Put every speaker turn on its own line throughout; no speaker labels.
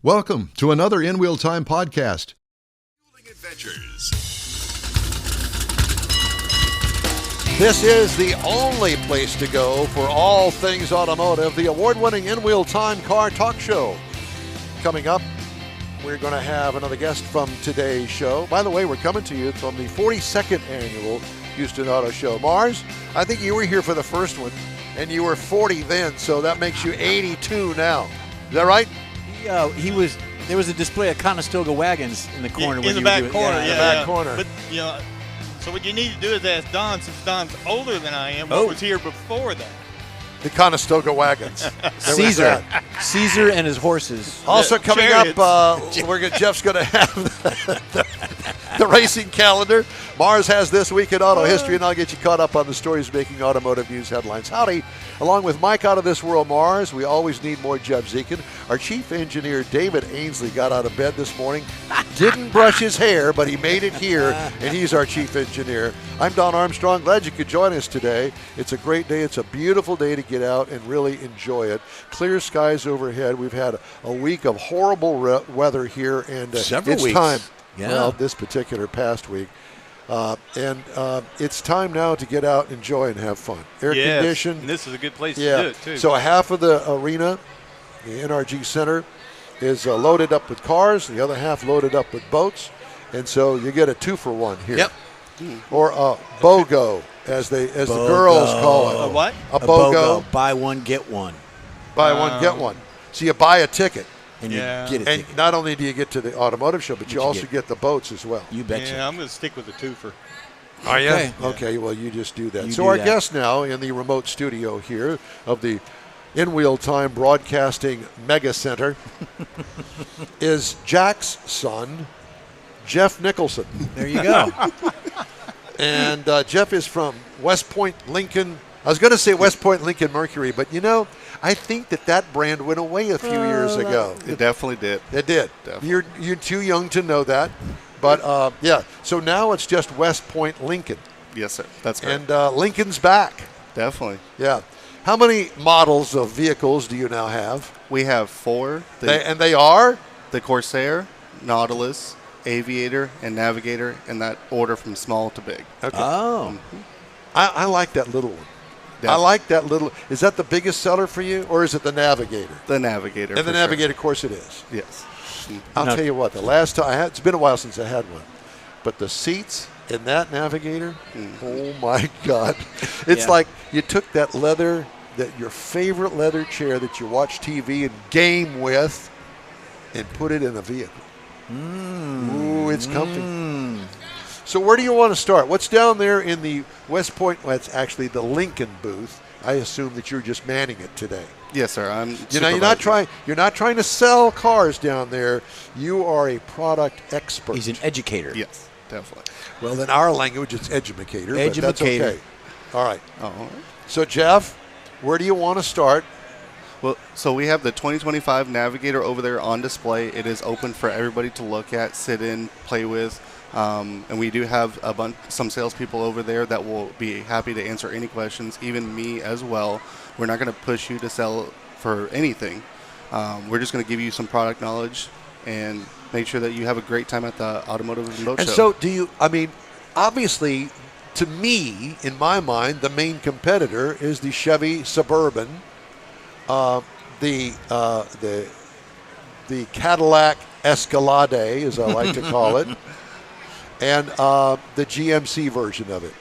Welcome to another InWheelTime podcast.
Adventures.
This is the only place to go for all things automotive, the award-winning InWheelTime Car Talk Show. Coming up, we're going to have another guest from today's show. By the way, we're coming to you from the 42nd Annual Houston Auto Show. Mars, I think you were here for the first one, and you were 40 then, so that makes you 82 now. Is that right?
There was a display of Conestoga wagons in the corner.
In the back corner,
yeah. The back corner.
But, so what you need to do is ask Don, since Don's older than I am,
Oh.
what was here before that?
The Conestoga wagons.
Caesar and his horses.
Also coming
Chariots.
up, Jeff's going to have the racing calendar. Mars has This Week in Auto History, and I'll get you caught up on the stories making automotive news headlines. Howdy. Along with Mike out of this world, Mars, we always need more Jeff Zekin. Our chief engineer, David Ainsley, got out of bed this morning. Didn't brush his hair, but he made it here, and he's our chief engineer. I'm Don Armstrong. Glad you could join us today. It's a great day. It's a beautiful day to get out and really enjoy it. Clear skies overhead. We've had a week of horrible weather here, and
Several
it's
weeks.
time.
Yeah.
Well, this particular past week. It's time now to get out, enjoy, and have fun. Air conditioned.
And this is a good place
Yeah.
to do it, too.
So half of the arena, the NRG Center, is loaded up with cars. The other half loaded up with boats. And so you get a 2-for-1 here.
Yep.
Or a BOGO, as the girls call it.
A what?
A BOGO.
Buy one, get one.
Buy one, get one. So you buy a ticket.
And
Yeah.
you get it.
And not only do you get to the automotive show, but you
you
also get the boats as well.
You betcha.
Yeah, I'm going to stick with the twofer.
Are you?
Okay.
Okay, well, you just do that.
You
So
do
our
that.
guest now in the remote studio here of the InWheelTime Broadcasting Mega Center is Jack's son, Jeff Nicholson.
There you go.
And Jeff is from West Point, Lincoln. I was going to say West Point, Lincoln Mercury, but I think that brand went away a few years ago.
It definitely did.
It did.
Definitely.
You're too young to know that. But, yeah, so now it's just West Point, Lincoln.
Yes, sir. That's correct.
And Lincoln's back.
Definitely.
Yeah. How many models of vehicles do you now have?
We have 4.
They are?
The Corsair, Nautilus, Aviator, and Navigator, in that order from small to big.
Okay.
Oh.
I like that little one.
Yeah.
I like that little. Is that the biggest seller for you, or is it the Navigator?
The Navigator.
And the
for
Navigator, of course, it is.
Sure. Yes.
I'll tell you what. The last time it's been a while since I had one, but the seats in that Navigator, oh my God! It's
Yeah.
like you took that your favorite leather chair that you watch TV and game with, and put it in a vehicle. Ooh, it's comfy. So where do you want to start? What's down there in the West Point? Well, it's actually the Lincoln booth. I assume that you're just manning it today.
Yes, sir. I'm.
You're not trying to sell cars down there. You are a product expert.
He's an educator.
Yes, definitely.
Well, in our language, it's educator. But that's
Edumacator.
okay. All right.
Oh, all right.
So Jeff, where do you want to start?
Well, so we have the 2025 Navigator over there on display. It is open for everybody to look at, sit in, play with. And we do have some salespeople over there that will be happy to answer any questions, even me as well. We're not going to push you to sell for anything. We're just going to give you some product knowledge and make sure that you have a great time at the Automotive and Boat
And
Show.
so obviously, to me, in my mind, the main competitor is the Chevy Suburban, the Cadillac Escalade, as I like to call it, and the GMC version of it,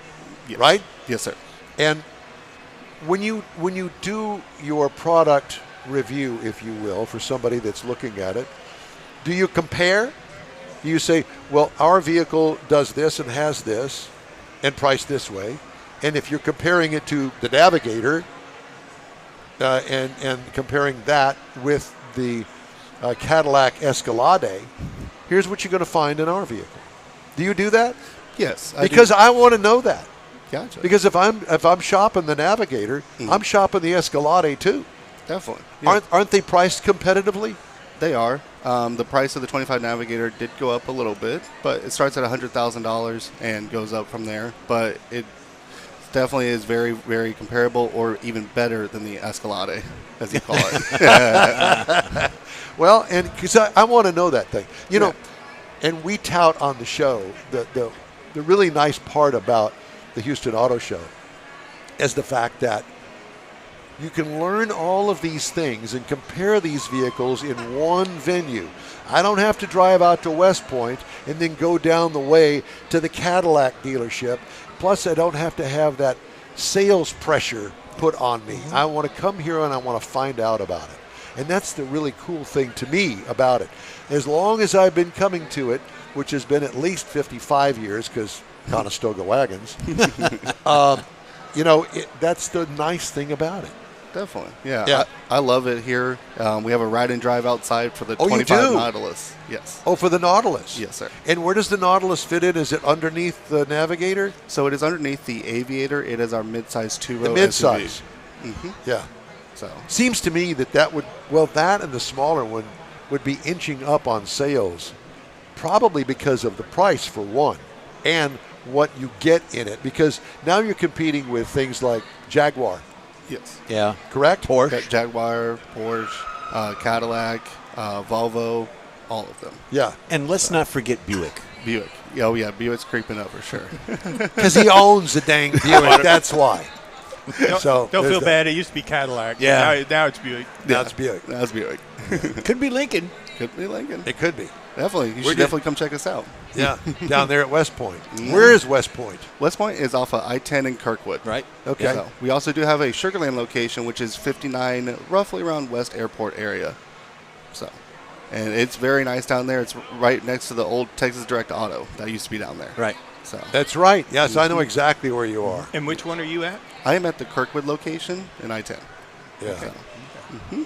Yes.
right?
Yes, sir.
And when you do your product review, if you will, for somebody that's looking at it, do you compare? Do you say, well, our vehicle does this and has this and priced this way, and if you're comparing it to the Navigator and comparing that with the Cadillac Escalade, here's what you're going to find in our vehicle. Do you do that?
Yes.
Because I want to know that.
Gotcha.
Because if I'm shopping the Navigator, I'm shopping the Escalade too.
Definitely. Yeah.
Aren't they priced competitively?
They are. The price of the 25 Navigator did go up a little bit, but it starts at $100,000 and goes up from there. But it definitely is very, very comparable, or even better than the Escalade, as you call it.
Well, and because I want to know that thing, you know, and we tout on the show the really nice part about the Houston Auto Show is the fact that you can learn all of these things and compare these vehicles in one venue. I don't have to drive out to West Point and then go down the way to the Cadillac dealership. Plus, I don't have to have that sales pressure put on me. I want to come here and I want to find out about it. And that's the really cool thing to me about it. As long as I've been coming to it, which has been at least 55 years, because Conestoga wagons, you know, that's the nice thing about it.
Definitely. Yeah. I love it here. We have a ride and drive outside for the 25 Nautilus. Yes.
Oh, for the Nautilus?
Yes, sir.
And where does the Nautilus fit in? Is it underneath the Navigator?
So it is underneath the Aviator. It is our mid-size two-row
The midsize.
SUV.
Yeah.
So
seems to me that would, well, that and the smaller one would be inching up on sales, probably because of the price for one, and what you get in it. Because now you're competing with things like Jaguar.
Yes.
Yeah.
Correct?
Porsche.
Jaguar, Porsche, Cadillac, Volvo, all of them.
Yeah.
And let's not forget Buick.
Buick. Oh, yeah, Buick's creeping up for sure.
Because he owns the dang Buick. That's why.
Don't feel
that.
bad. It used to be Cadillac.
Yeah.
Now it's Buick.
Now it's Buick.
That's Buick.
Could be Lincoln.
Could be Lincoln.
It could be.
Definitely. You should definitely come check us out.
Yeah. Down there at West Point. Where is West Point?
West Point is off of I-10 in Kirkwood.
Right.
Okay.
So we also do have a Sugarland location, which is 59, roughly around West Airport area. So, and it's very nice down there. It's right next to the old Texas Direct Auto that used to be down there.
Right.
So
That's right. Yes, I know exactly where you are.
And which one are you at?
I am at the Kirkwood location in I-10.
Yeah.
Okay.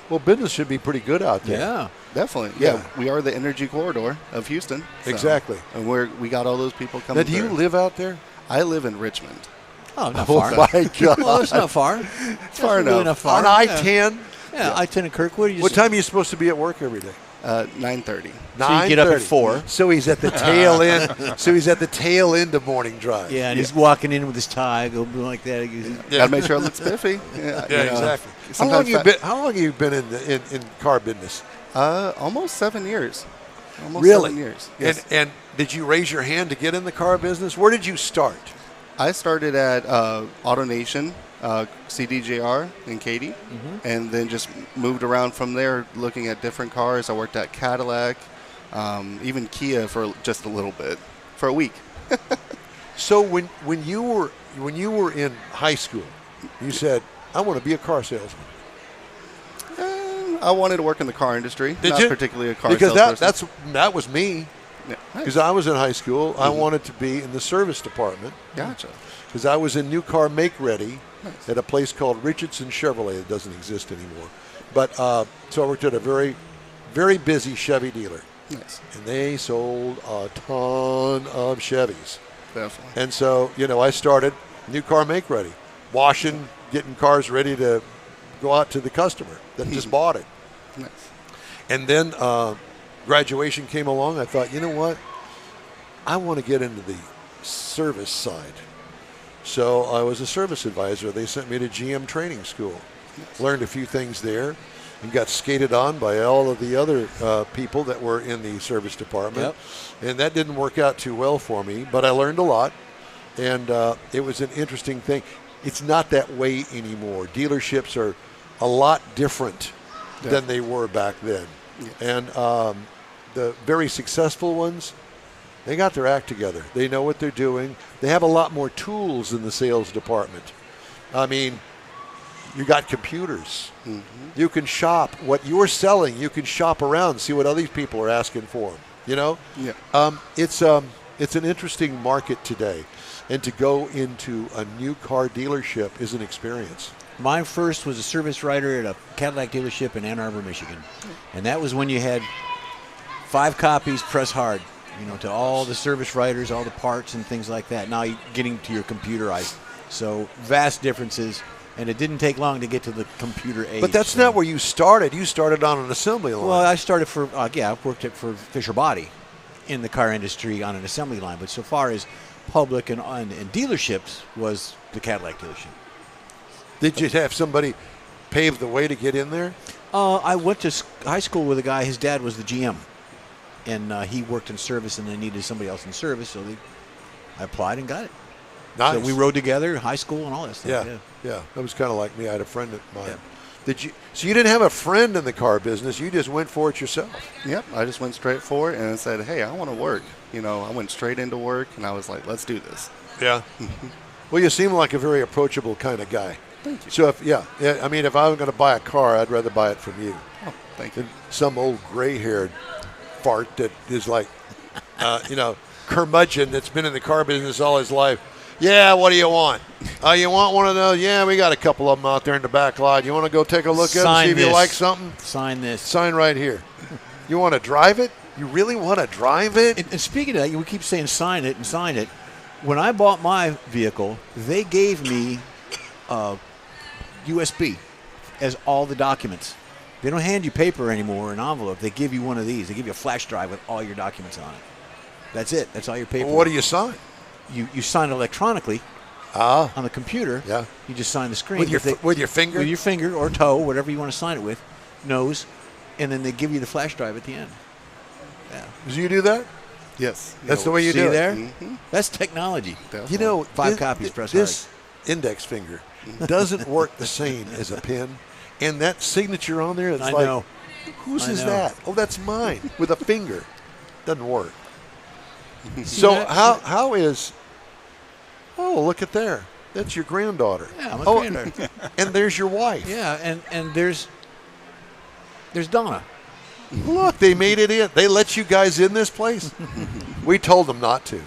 Well, business should be pretty good out there.
Yeah.
Definitely.
Yeah.
Yeah. We are the energy corridor of Houston. So,
Exactly.
And we got all those people coming
Now, do you
through.
live out there?
I live in Richmond.
Oh, not
Oh,
far.
my God.
Well, it's not far. It's
far enough.
far.
On I-10?
Yeah, I-10 in Kirkwood. You
What
just-
time are you supposed to be at work every day?
9:30.
So you get up at
9:30.
4.
So he's at the tail end. So he's at the tail end of morning drive.
Yeah, and he's walking in with his tie, going like that.
Got to make sure it looks spiffy. Yeah,
Yeah,
you know,
exactly. How
sometimes
long have you been in car business?
almost 7 years. Almost
Really?
7 years. Yes.
And did you raise your hand to get in the car business? Where did you start?
I started at AutoNation, CDJR in Katy, and then just moved around from there looking at different cars. I worked at Cadillac, even Kia for just a little bit, for a week.
So when you were in high school, you said, "I want to be a car salesman."
I wanted to work in the car industry,
Did
not
you?
particularly a car
Because
salesperson.
that was me.
Yeah.
Because I was in high school, I wanted to be in the service department.
Gotcha.
Because I was in new car make ready at a place called Richardson Chevrolet. It doesn't exist anymore. But so I worked at a very, very busy Chevy dealer.
Nice.
And they sold a ton of Chevys.
Definitely.
And so, I started new car make ready, washing, getting cars ready to go out to the customer that just bought it.
Nice.
And then graduation came along. I thought, you know what? I want to get into the service side. So I was a service advisor. They sent me to GM training school. Learned a few things there and got skated on by all of the other people that were in the service department.
Yep.
And that didn't work out too well for me, but I learned a lot. And it was an interesting thing. It's not that way anymore. Dealerships are a lot different than they were back then. And the very successful ones, they got their act together. They know what they're doing. They have a lot more tools in the sales department. I mean, you got computers. You can shop what you're selling. You can shop around, see what other people are asking for.
Yeah.
It's an interesting market today, and to go into a new car dealership is an experience.
My first was a service writer at a Cadillac dealership in Ann Arbor, Michigan. And that was when you had 5 copies, press hard, to all the service writers, all the parts and things like that. Now you're getting to your computerized. So vast differences. And it didn't take long to get to the computer age.
But that's not where you started. You started on an assembly line.
Well, I started I worked for Fisher Body in the car industry on an assembly line. But so far as public and dealerships was the Cadillac dealership.
Did you have somebody pave the way to get in there?
I went to high school with a guy. His dad was the GM, and he worked in service, and they needed somebody else in service, so I applied and got it.
Nice.
So we rode together, high school, and all that stuff.
Yeah. That was kind of like me. I had a friend of mine.
Yeah.
So you didn't have a friend in the car business. You just went for it yourself.
Yep, I just went straight for it and said, hey, I want to work. I went straight into work, and I was like, let's do this.
Yeah. Well, you seem like a very approachable kind of guy.
Thank you.
So if I was going to buy a car, I'd rather buy it from you
Oh, thank you.
than some old gray-haired fart that is like, curmudgeon that's been in the car business all his life. Yeah, what do you want? You want one of those? Yeah, we got a couple of them out there in the back lot. You want to go take a look at them, see if you like something?
Sign this.
Sign right here. You want to drive it? You really want to drive it?
And speaking of that, we keep saying sign it and sign it. When I bought my vehicle, they gave me USB as all the documents. They don't hand you paper anymore, an envelope. They give you one of these. They give you a flash drive with all your documents on it. That's it. That's all your paper.
Well, what do you sign?
You sign electronically on the computer.
Yeah.
You just sign the screen.
With your finger?
With your finger or toe, whatever you want to sign it with, nose, and then they give you the flash drive at the end. Yeah.
Do you do that?
Yes.
That's the way you
See
do
there?
it.
Mm-hmm.
That's technology.
Definitely.
Five copies, press
this index finger doesn't work the same as a pen. And that signature on there, it's
I
like,
know.
whose
I
is
know.
that? Oh, that's mine. With a finger. Doesn't work.
See
So
that?
how is, look at there. That's your granddaughter.
Yeah, my
Oh,
granddaughter.
and there's your wife.
Yeah, and there's Donna.
Look, they made it in. They let you guys in this place. We told them not to.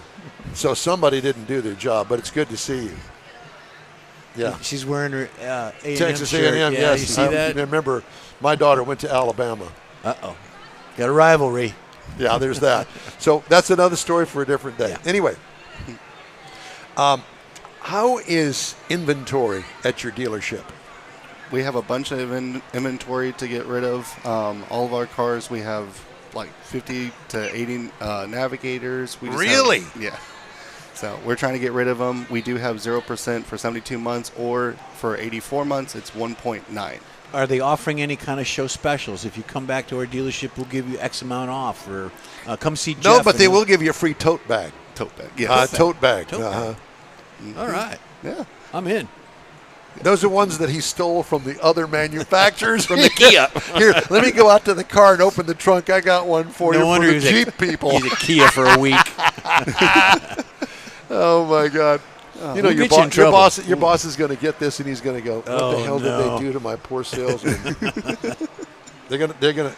So somebody didn't do their job, but it's good to see you. Yeah.
She's wearing her A&M
Texas
shirt.
A&M,
Yeah,
yes.
you see
I
that?
remember my daughter went to Alabama.
Uh-oh. Got a rivalry.
Yeah, there's that. So that's another story for a different day.
Yeah.
Anyway, how is inventory at your dealership?
We have a bunch of inventory to get rid of. All of our cars, we have like 50 to 80 Navigators. We just
Really?
Yeah. So we're trying to get rid of them. We do have 0% for 72 months, or for 84 months, it's 1.9.
Are they offering any kind of show specials? If you come back to our dealership, we'll give you X amount off, or come see Jeff.
No, but
and
they
he'll-
will give you a free tote bag.
Tote bag. Yes.
Tote bag.
Tote bag. All right.
Yeah.
I'm in.
Those are ones that he stole from the other manufacturers. From the Kia. Here, let me go out to the car and open the trunk. I got one for you for the
he's
Jeep people.
He's a Kia for a week.
Oh, my God. You know,
We'll
your,
get you in trouble.
your boss is going to get this, and he's going to go, what
Oh,
the hell
no.
did they do to my poor salesman? They're going to,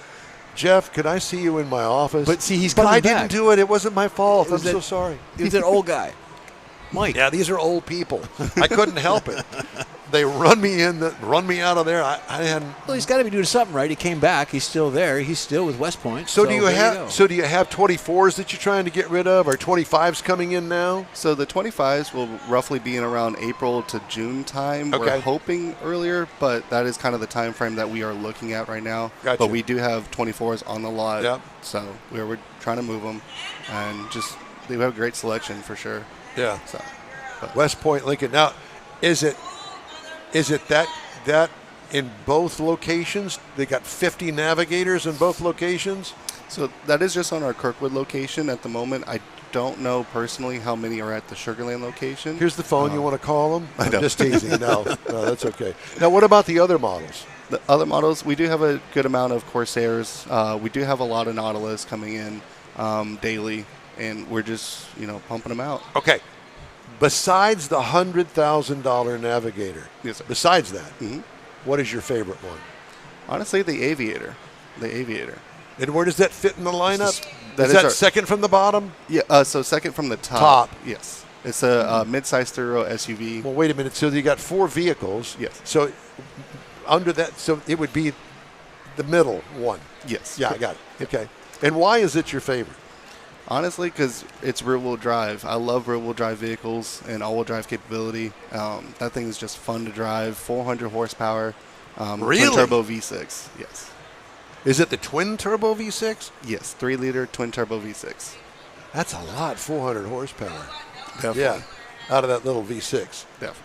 Jeff, could I see you in my office?
But see, he's
But
coming
I didn't
back.
do it. It wasn't my fault. I'm
was
so
that-
sorry.
He's an old guy. Mike.
Yeah, these are old people. I couldn't help it. They run me out of there. I hadn't.
Well, he's got to be doing something right. He came back. He's still there. He's still with West Point.
So do you
there
have?
go.
So do you have 24s that you're trying to get rid of, or 25s coming in now?
So the 25s will roughly be in around April to June time.
Okay.
We're hoping earlier, but that is kind of the time frame that we are looking at right now.
Gotcha.
But we do have 24s on the lot.
Yep.
So we're trying to move them, and just they have a great selection for sure.
Yeah.
So
West Point, Lincoln. Now, is it that in both locations? They got 50 Navigators in both locations?
So that is just on our Kirkwood location at the moment. I don't know personally how many are at the Sugarland location.
Here's the phone. You want to call them?
I
I'm
don't.
just teasing. No, that's okay. Now, what about the other models?
The other models, we do have a good amount of Corsairs. We do have a lot of Nautilus coming in daily, and we're just pumping them out.
Okay. Besides the $100,000 Navigator,
Yes, sir.
besides that,
Mhm.
what is your favorite one?
Honestly, the Aviator. The Aviator.
And where does that fit in the lineup?
That
is
is
that
our-
second from the bottom?
Yeah. So second from the top.
Top.
Yes. It's a mid-size thorough SUV.
Well, wait a minute. So you got 4 vehicles.
Yes.
So under that, so it would be the middle one.
Yes.
Yeah, I got it. Okay. And why is it your favorite?
Honestly, because it's rear-wheel drive. I love rear-wheel drive vehicles and all-wheel drive capability. That thing is just fun to drive. 400 horsepower.
Really?
Twin-turbo V6. Yes.
Is it the twin turbo V6?
Yes. 3-liter twin-turbo V6.
That's a lot, 400 horsepower.
Definitely.
Yeah, out of that little V6.
Definitely.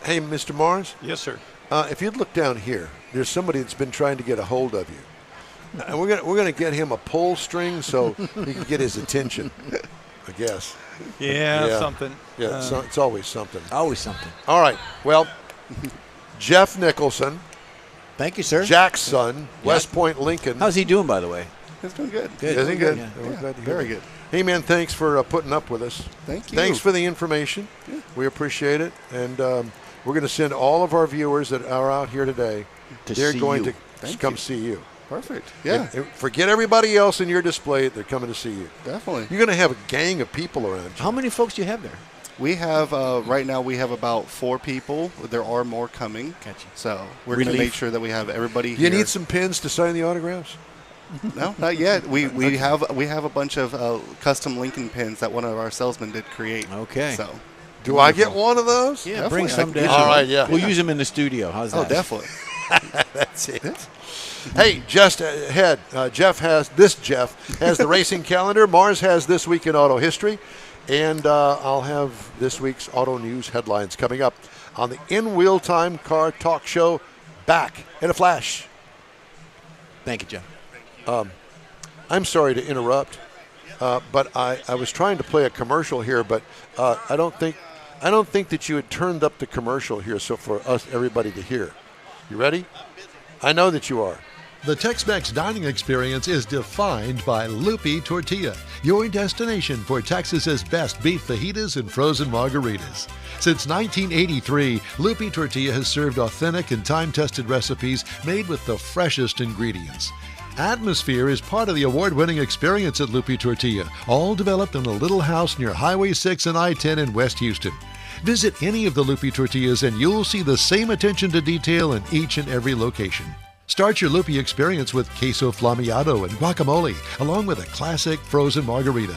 Hey, Mr. Mars,
Yes, sir.
if you'd look down here, there's somebody that's been trying to get a hold of you. And we're gonna get him a pull string so he can get his attention, I guess.
Yeah, something.
Yeah, it's always something.
Always something.
All right, well, Jeff Nicholson,
Thank you, sir.
Jack's son, West Point Lincoln.
How's he doing, by the way?
It's doing good.
Good.
Is he good?
Yeah.
We're glad to hear
Very
that.
good.
Hey, man, thanks for putting up with us.
Thank you.
Thanks for the information.
Yeah.
We appreciate it. And we're going to send all of our viewers that are out here today,
To
they're
see
going
you.
to
Thank
come
you.
see you.
Perfect. Yeah,
Forget everybody else in your display. They're coming to see you.
definitely.
You're going to have a gang of people around you.
How many folks do you have there?
We have, right now, we have about 4 people. There are more coming.
Gotcha.
So we're going to
Relief.
make sure that we have everybody
Do you
here.
need some pins to sign the autographs?
No, not yet. We have a bunch of custom Lincoln pins that one of our salesmen did create.
Okay.
So,
Do I get one of those?
Yeah,
Definitely.
bring some down.
All right, yeah.
We'll use them in the studio. How's that?
oh, definitely.
That's it. Hey, just ahead, Jeff has the racing calendar. Mars has This Week in Auto History. And I'll have this week's auto news headlines coming up on the InWheelTime Car Talk Show. Back in a flash.
Thank you, Jeff.
I'm sorry to interrupt, but I was trying to play a commercial here, but I don't think that you had turned up the commercial here, so for us everybody to hear. You ready? I know that you are.
The Tex-Mex dining experience is defined by Lupi Tortilla, your destination for Texas's best beef fajitas and frozen margaritas. Since 1983, Lupi Tortilla has served authentic and time-tested recipes made with the freshest ingredients. Atmosphere is part of the award-winning experience at Lupi Tortilla, all developed in a little house near Highway 6 and I-10 in West Houston. Visit any of the Lupi Tortillas and you'll see the same attention to detail in each and every location. Start your Lupi experience with queso flammeado and guacamole, along with a classic frozen margarita.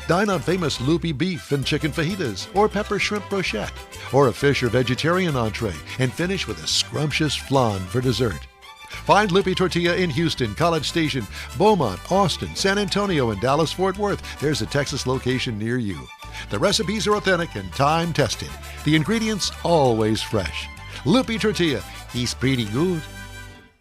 Dine on famous Lupi beef and chicken fajitas, or pepper shrimp brochette, or a fish or vegetarian entree, and finish with a scrumptious flan for dessert. Find Lupi Tortilla in Houston, College Station, Beaumont, Austin, San Antonio, and Dallas-Fort Worth. There's a Texas location near you. The recipes are authentic and time-tested. The ingredients always fresh. Lupi Tortilla, he's pretty good.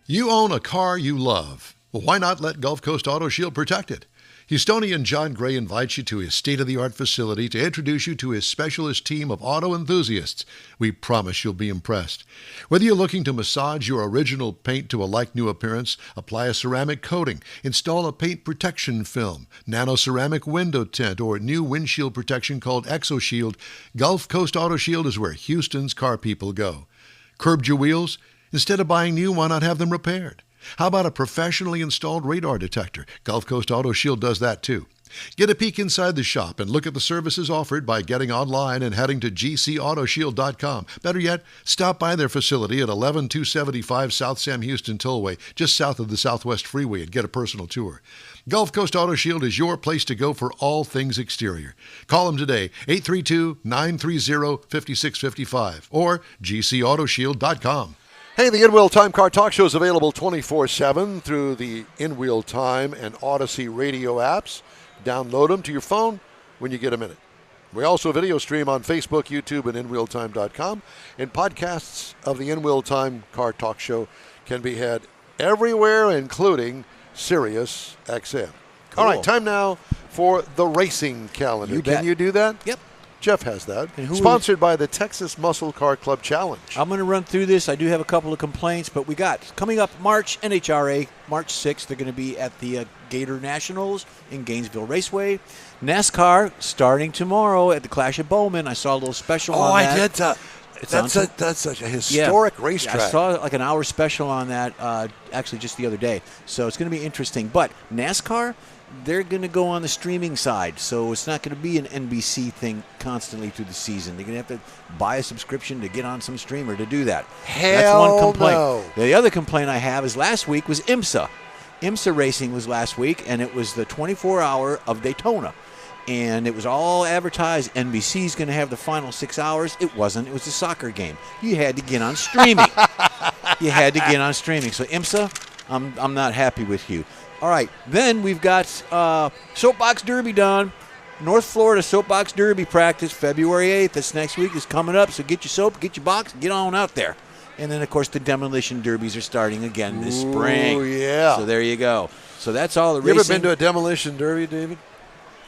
You own a car you love. Well, why not let Gulf Coast Auto Shield protect it? Houstonian John Gray invites you to his state-of-the-art facility to introduce you to his specialist team of auto enthusiasts. We promise you'll be impressed. Whether you're looking to massage your original paint to a like-new appearance, apply a ceramic coating, install a paint protection film, nano-ceramic window tint, or new windshield protection called ExoShield, Gulf Coast Auto Shield is where Houston's car people go. Curbed your wheels? Instead of buying new, why not have them repaired? How about a professionally installed radar detector? Gulf Coast Auto Shield does that too. Get a peek inside the shop and look at the services offered by getting online and heading to gcautoshield.com. Better yet, stop by their facility at 11275 South Sam Houston Tollway, just south of the Southwest Freeway, and get a personal tour. Gulf Coast Auto Shield is your place to go for all things exterior. Call them today, 832-930-5655 or gcautoshield.com.
Hey, the InWheelTime Car Talk Show is available 24/7 through the InWheelTime and Odyssey radio apps. Download them to your phone when you get a minute. We also video stream on Facebook, YouTube, and InWheelTime.com. And podcasts of the InWheelTime Car Talk Show can be had everywhere, including Sirius XM. All right, time now for the racing calendar.
You
Can
bet.
you do that?
Yep.
Jeff has that.
And who
Sponsored by the Texas Muscle Car Club Challenge.
I'm going to run through this. I do have a couple of complaints, but we got coming up March, NHRA, March 6th. They're going to be at the Gator Nationals in Gainesville Raceway. NASCAR starting tomorrow at the Clash of Bowman. I saw a little special on that.
That's such a historic racetrack.
I saw like an hour special on that actually just the other day. So it's going to be interesting. But NASCAR, they're going to go on the streaming side. So it's not going to be an NBC thing constantly through the season. They're going to have to buy a subscription to get on some streamer to do that. That's one complaint.
No.
The other complaint I have is last week was IMSA. IMSA racing was last week, and it was the 24-hour of Daytona. And it was all advertised. NBC's going to have the final 6 hours. It wasn't. It was a soccer game. You had to get on streaming. You had to get on streaming. So IMSA, I'm not happy with you. All right. Then we've got Soapbox Derby done. North Florida Soapbox Derby practice, February 8th. That's next week. Is coming up. So get your soap, get your box, and get on out there. And then, of course, the demolition derbies are starting again this spring.
Oh, yeah.
So there you go. So that's all the
You
racing.
ever been to a demolition derby, David?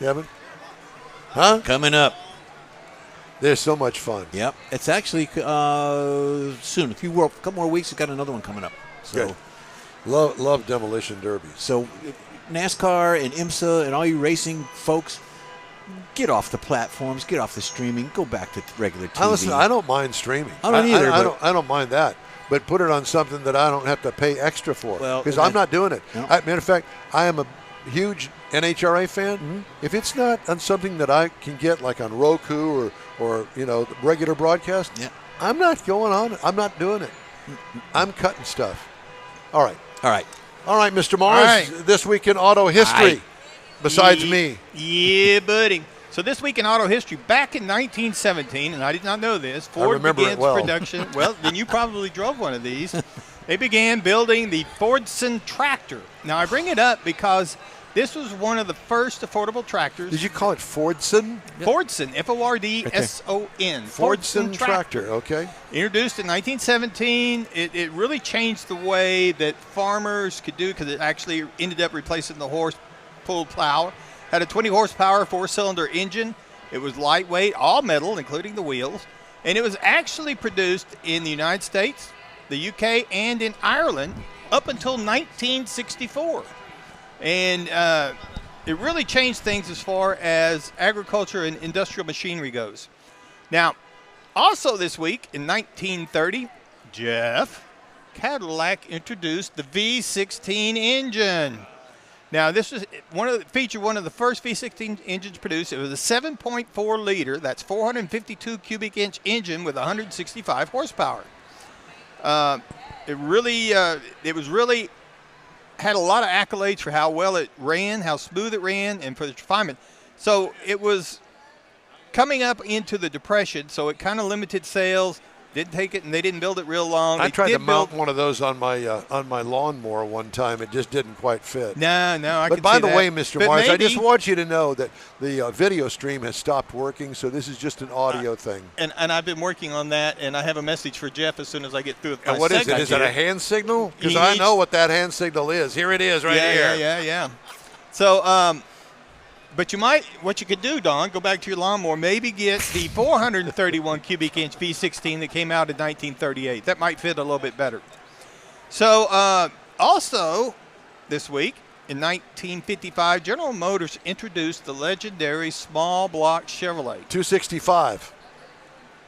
You haven't? Huh?
Coming up.
They're so much fun.
Yep. It's actually soon. A couple more weeks, we've got another one coming up. So,
Good. Love demolition derbies.
So NASCAR and IMSA and all you racing folks, get off the platforms, get off the streaming, go back to regular TV.
Listen, I don't mind streaming.
I don't either.
I don't mind that. But put it on something that I don't have to pay extra for.
Well,
because I'm not doing it.
No.
Matter of fact, I am a huge NHRA fan.
Mm-hmm.
If it's not on something that I can get like on Roku or regular broadcast,
Yeah.
I'm not going on it. I'm not doing it. I'm cutting stuff. All right, Mr. Mars.
All right.
This week in auto history, besides me.
Yeah, buddy. So this week in auto history, back in 1917, and I did not know this, Ford
remember it
begins
well.
production. Well, then you probably drove one of these. They began building the Fordson tractor. Now, I bring it up because this was one of the first affordable tractors.
Did you call it Fordson?
Fordson, Fordson.
Fordson tractor. Okay.
Introduced in 1917, it really changed the way that farmers could do because it actually ended up replacing the horse-pulled plow. Had a 20 horsepower four-cylinder engine. It was lightweight, all metal, including the wheels. And it was actually produced in the United States, the UK, and in Ireland up until 1964. And it really changed things as far as agriculture and industrial machinery goes. Now, also this week in 1930, Jeff, Cadillac introduced the V16 engine. Now, this was one of the first V16 engines produced. It was a 7.4 liter, that's 452 cubic inch engine with 165 horsepower. It was really had a lot of accolades for how well it ran, how smooth it ran, and for the refinement. So it was coming up into the Depression, so it kind of limited sales. Didn't take it, and they didn't build it real long.
I tried to mount one of those on my lawnmower one time. It just didn't quite fit.
No, I can see that.
But by the way, Mr.
But
Mars, I
maybe-
just want you to know that the video stream has stopped working, so this is just an audio thing.
And I've been working on that, and I have a message for Jeff as soon as I get through with my
And what is it?
segment
Is it
here.
a hand signal? Because
He
I
needs-
know what that hand signal is. Here it is, right here.
Yeah. So, but what you could do, Don, go back to your lawnmower, maybe get the 431 cubic inch V16 that came out in 1938. That might fit a little bit better. So, also this week in 1955, General Motors introduced the legendary small block Chevrolet.
265.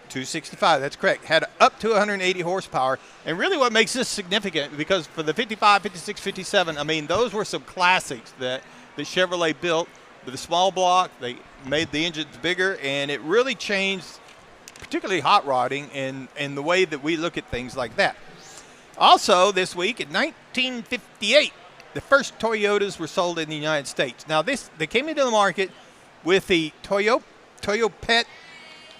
265, that's correct. Had up to 180 horsepower. And really what makes this significant, because for the 55, 56, 57, I mean, those were some classics that Chevrolet built. With the small block, they made the engines bigger, and it really changed, particularly hot rodding and the way that we look at things like that. Also, this week in 1958, the first Toyotas were sold in the United States. Now, they came into the market with the Toyopet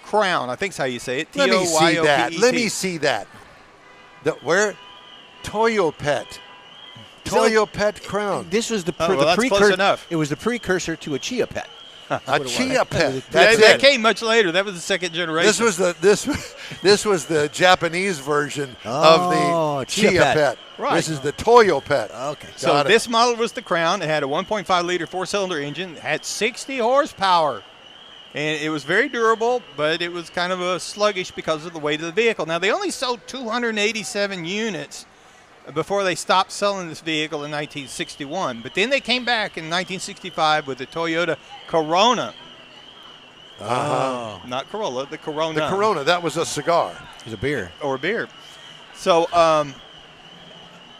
Crown. I think that's how you say it.
Let me see that.
Toyopet.
Let me see that. Where? Toyopet. Toyopet Crown.
This was the
well, that's close
precursor.
enough.
It was the precursor to a Chia Pet.
A Chia Pet.
That
That's it.
came much later. That was the second generation.
This was the Japanese version of the
Chia
Chia
Pet.
Pet.
Right.
This is the Toyopet.
Okay.
So
Got it.
this model was the Crown. It had a 1.5 liter four-cylinder engine. It had 60 horsepower. And it was very durable, but it was kind of a sluggish because of the weight of the vehicle. Now, they only sold 287 units before they stopped selling this vehicle in 1961. But then they came back in 1965 with the Toyota Corona. Not Corolla, the Corona.
The Corona. That was a cigar.
It was a beer.
Or beer. So,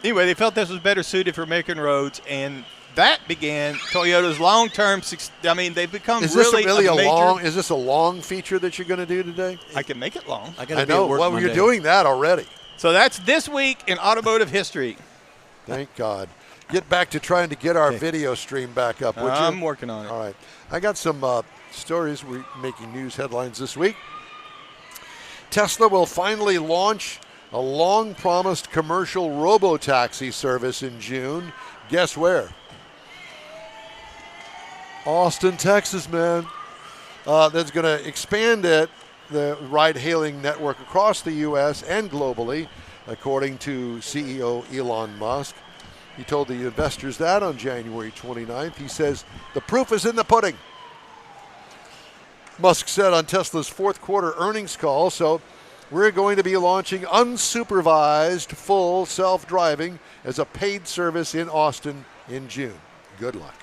anyway, they felt this was better suited for American roads, and that began Toyota's long-term. They've become
Is this
really
a
major.
long? Is this a long feature that you're going to do today?
I can make it long.
I gotta
I
be at
know.
work
Well,
Monday.
you're doing that already.
So that's this week in automotive history.
Thank God. Get back to trying to get our video stream back up, would you?
I'm working on it.
All right. I got some stories. We're making news headlines this week. Tesla will finally launch a long-promised commercial robo-taxi service in June. Guess where? Austin, Texas, man. that's going to expand the ride-hailing network across the U.S. and globally, according to CEO Elon Musk. He told the investors that on January 29th. He says, the proof is in the pudding. Musk said on Tesla's fourth quarter earnings call, so we're going to be launching unsupervised full self-driving as a paid service in Austin in June. Good luck.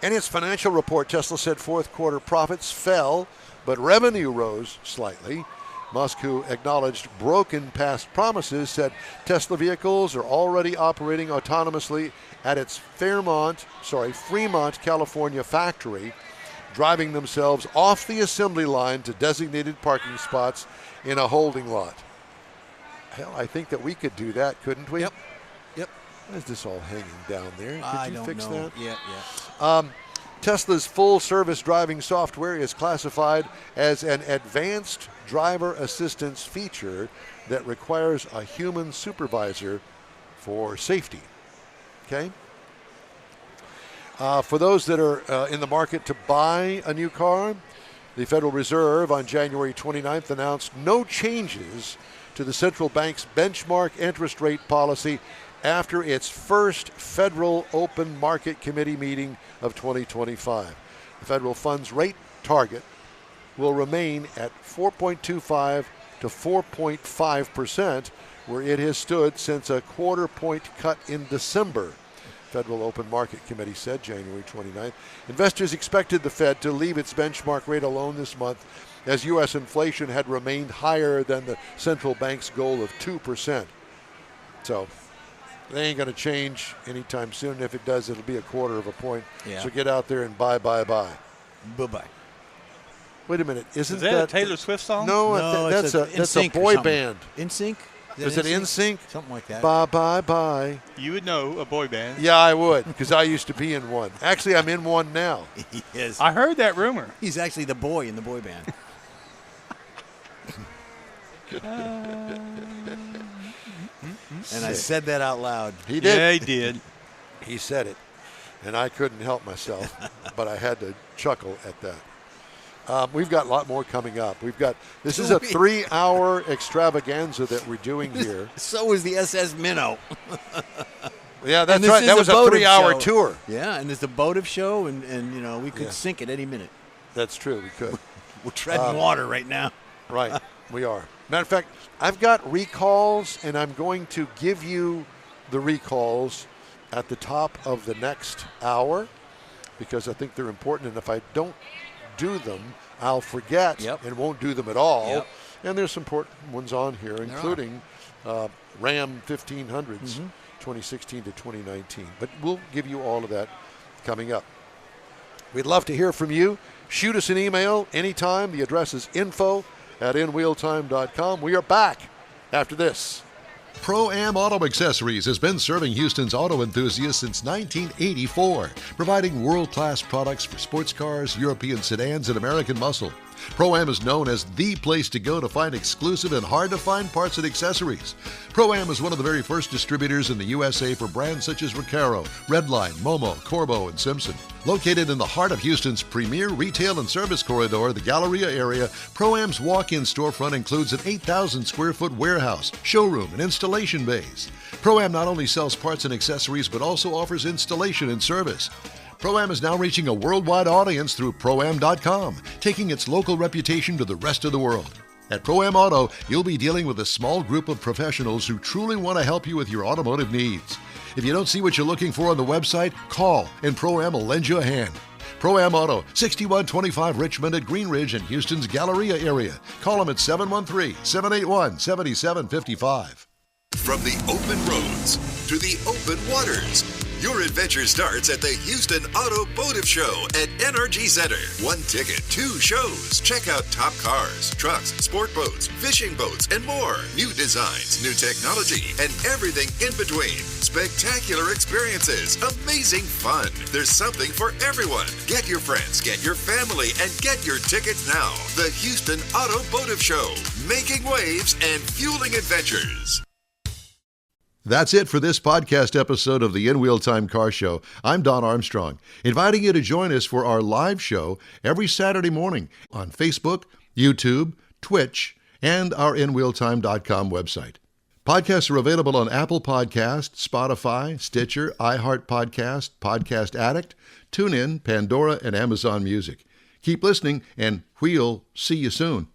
In its financial report, Tesla said fourth quarter profits fell, but revenue rose slightly. Musk, who acknowledged broken past promises, said Tesla vehicles are already operating autonomously at its Fremont, California factory, driving themselves off the assembly line to designated parking spots in a holding lot. Hell, I think that we could do that, couldn't we?
Yep.
Why is this all hanging down there?
I
Could you
don't
fix
know.
that?
Yeah.
Tesla's full-service driving software is classified as an advanced driver assistance feature that requires a human supervisor for safety. Okay? For those that are in the market to buy a new car, the Federal Reserve on January 29th announced no changes to the central bank's benchmark interest rate policy after its first Federal Open Market Committee meeting of 2025. The federal funds rate target will remain at 4.25 to 4.5%, where it has stood since a quarter-point cut in December. Federal Open Market Committee said January 29th. Investors expected the Fed to leave its benchmark rate alone this month as U.S. inflation had remained higher than the central bank's goal of 2%. So they ain't going to change anytime soon. If it does, it'll be a quarter of a point.
Yeah.
So get out there and buy.
Bye-bye.
Wait a minute. Isn't
Is that a Taylor Swift song?
No, that's a boy band.
InSync?
Is it InSync?
Something like that.
Bye.
You would know a boy band.
Yeah, I would, because I used to be in one. Actually, I'm in one now.
He is.
I heard that rumor.
He's actually the boy in the boy band. And I said that out loud.
He did.
Yeah, he did.
He said it, and I couldn't help myself, but I had to chuckle at that. We've got a lot more coming up. This is a 3-hour extravaganza that we're doing here.
So is the SS Minnow.
Yeah, that's right. That was a 3-hour tour.
Yeah, and there's the Boative show, and we could sink at any minute.
That's true. We could.
We're treading water right now.
Right, we are. Matter of fact, I've got recalls, and I'm going to give you the recalls at the top of the next hour because I think they're important, and if I don't do them, I'll forget and won't do them at all.
Yep.
And there's some important ones on here, including Ram 1500s, 2016 to 2019. But we'll give you all of that coming up. We'd love to hear from you. Shoot us an email anytime. The address is info@InWheelTime.com. We are back after this.
Pro-Am Auto Accessories has been serving Houston's auto enthusiasts since 1984, providing world-class products for sports cars, European sedans, and American muscle. Pro-Am is known as the place to go to find exclusive and hard-to-find parts and accessories. Pro-Am is one of the very first distributors in the USA for brands such as Recaro, Redline, Momo, Corbo, and Simpson. Located in the heart of Houston's premier retail and service corridor, the Galleria area, Pro-Am's walk-in storefront includes an 8,000-square-foot warehouse, showroom, and installation bays. Pro-Am not only sells parts and accessories, but also offers installation and service. Pro-Am is now reaching a worldwide audience through Pro-Am.com, taking its local reputation to the rest of the world. At Pro-Am Auto, you'll be dealing with a small group of professionals who truly want to help you with your automotive needs. If you don't see what you're looking for on the website, call and Pro-Am will lend you a hand. Pro-Am Auto, 6125 Richmond at Green Ridge in Houston's Galleria area. Call them at 713-781-7755.
From the open roads to the open waters, your adventure starts at the Houston Automotive Show at NRG Center. 1 ticket, 2 shows. Check out top cars, trucks, sport boats, fishing boats, and more. New designs, new technology, and everything in between. Spectacular experiences, amazing fun. There's something for everyone. Get your friends, get your family, and get your tickets now. The Houston Automotive Show, making waves and fueling adventures.
That's it for this podcast episode of the InWheelTime Car Show. I'm Don Armstrong, inviting you to join us for our live show every Saturday morning on Facebook, YouTube, Twitch, and our InWheelTime.com website. Podcasts are available on Apple Podcasts, Spotify, Stitcher, iHeart Podcast, Podcast Addict, TuneIn, Pandora, and Amazon Music. Keep listening, and we'll see you soon.